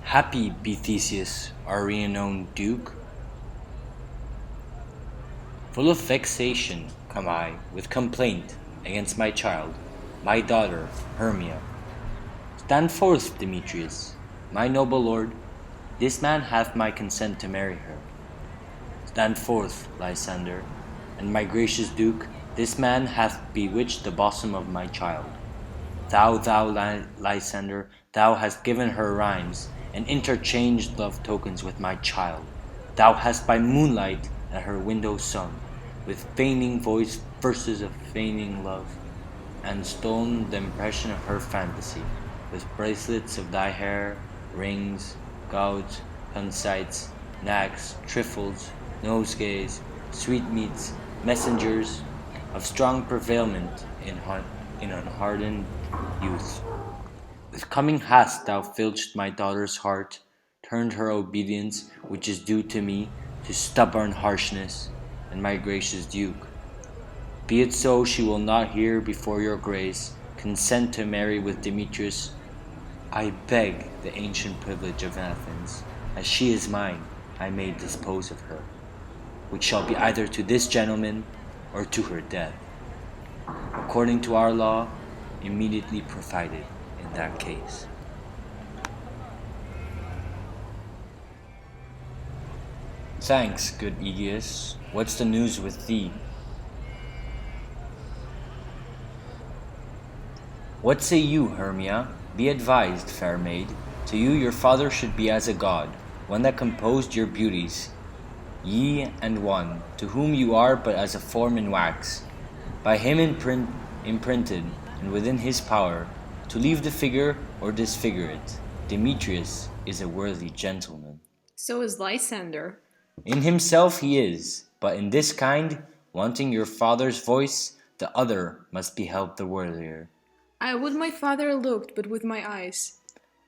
Happy be Theseus, our renowned Duke. Full of vexation come I with complaint against my child, my daughter Hermia. Stand forth, Demetrius, my noble lord, this man hath my consent to marry her. Stand forth, Lysander, and my gracious Duke, this man hath bewitched the bosom of my child. Thou, Lysander, thou hast given her rhymes, and interchanged love tokens with my child. Thou hast by moonlight at her window sung, with feigning voice verses of feigning love, and stolen the impression of her fantasy, with bracelets of thy hair, rings, gauds, conceits, knacks, trifles, nosegays, sweetmeats, messengers, of strong prevailment in unhardened youth. With coming hast thou filched my daughter's heart, turned her obedience, which is due to me, to stubborn harshness, and my gracious Duke. Be it so she will not hear before your grace, consent to marry with Demetrius. I beg the ancient privilege of Athens, as she is mine, I may dispose of her, which shall be either to this gentleman or to her death, according to our law, immediately provided in that case. Thanks, good Aegeus. What's the news with thee? What say you, Hermia? Be advised, fair maid. To you your father should be as a god, one that composed your beauties, ye and one, to whom you are but as a form in wax, by him imprinted, and within his power, to leave the figure or disfigure it. Demetrius is a worthy gentleman. So is Lysander. In himself he is, but in this kind, wanting your father's voice, the other must be held the worthier. I would my father looked, but with my eyes.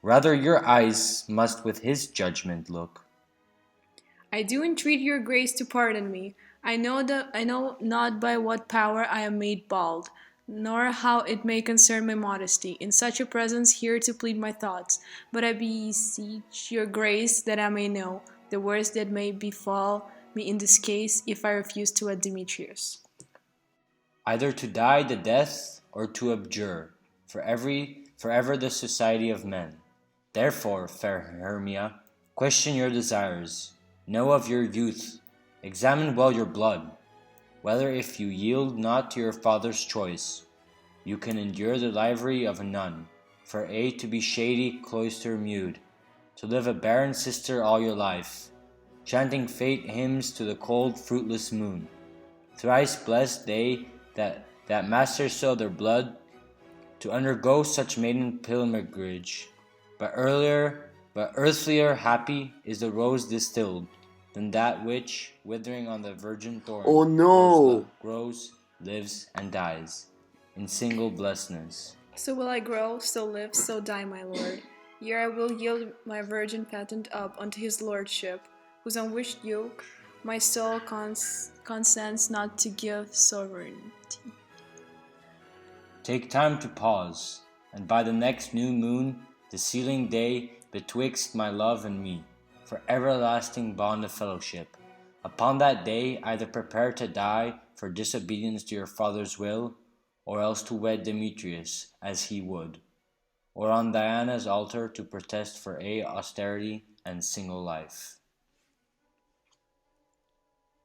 Rather your eyes must with his judgment look. I do entreat your grace to pardon me. I know not by what power I am made bald, nor how it may concern my modesty, in such a presence here to plead my thoughts. But I beseech your grace that I may know the worst that may befall me in this case if I refuse to wed Demetrius. Either to die the death or to abjure forever the society of men. Therefore, fair Hermia, question your desires, know of your youth, examine well your blood, whether if you yield not to your father's choice, you can endure the livery of a nun, for to be shady cloister mewed, to live a barren sister all your life, chanting fate hymns to the cold fruitless moon. Thrice blessed they that master so their blood to undergo such maiden pilgrimage, but earthlier happy is the rose distilled, than that which, withering on the virgin thorn, Oh no! grows, lives, and dies, in single blessedness. So will I grow, so live, so die, my lord. Here I will yield my virgin patent up unto his lordship, whose unwished yoke my soul consents not to give sovereignty. Take time to pause, and by the next new moon, the sealing day betwixt my love and me, for everlasting bond of fellowship. Upon that day either prepare to die for disobedience to your father's will, or else to wed Demetrius as he would, or on Diana's altar to protest for austerity and single life.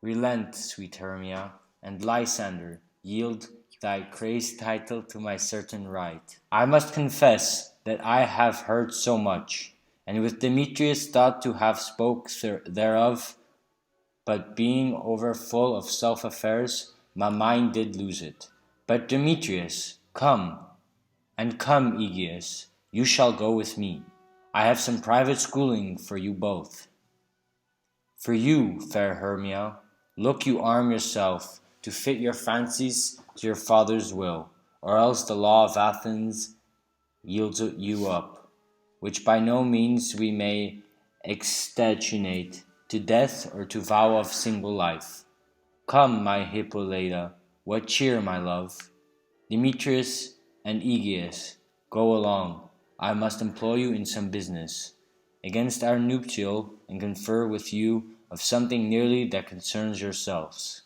Relent, sweet Hermia, and Lysander, yield thy crazed title to my certain right. I must confess that I have heard so much, and with Demetrius thought to have spoke thereof, but being over full of self-affairs, my mind did lose it. But Demetrius, come, and come, Aegeus, you shall go with me. I have some private schooling for you both. For you, fair Hermia, look you arm yourself to fit your fancies to your father's will, or else the law of Athens yields you up, which by no means we may extenuate to death or to vow of single life. Come, my Hippolyta, what cheer, my love? Demetrius and Aegeus, go along. I must employ you in some business. against our nuptial, and confer with you of something nearly that concerns yourselves.